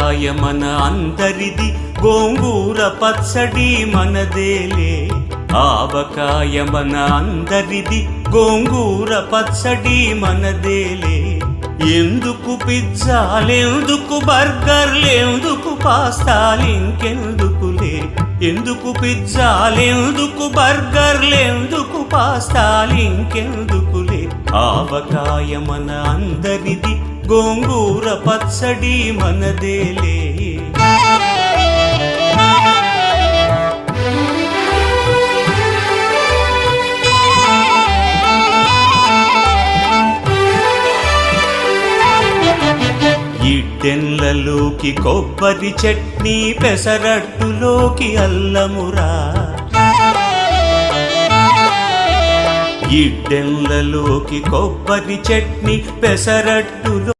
ఆవకాయ మన అందరిది, గోంగూర పచ్చడి మనదేలే. ఆవకాయ మన అందరిది, గోంగూర పచ్చడి మనదేలే. ఎందుకు పిజ్జాలెందుకు బర్గర్లెందుకు పాస్తాలింకెందుకులే. ఎందుకు పిజ్జాలెందుకు బర్గర్లెందుకు పాస్తాలింకెందుకులే. ఆవకాయ మన అందరిది, గోంగూర పచ్చడి మనదేలే. ఇడ్డెన్లలోకి కొబ్బరి చట్నీ, పెసరట్టులోకి అల్లమురా. ఇడ్డెన్లలోకి కొబ్బరి చట్నీ, పెసరట్టులో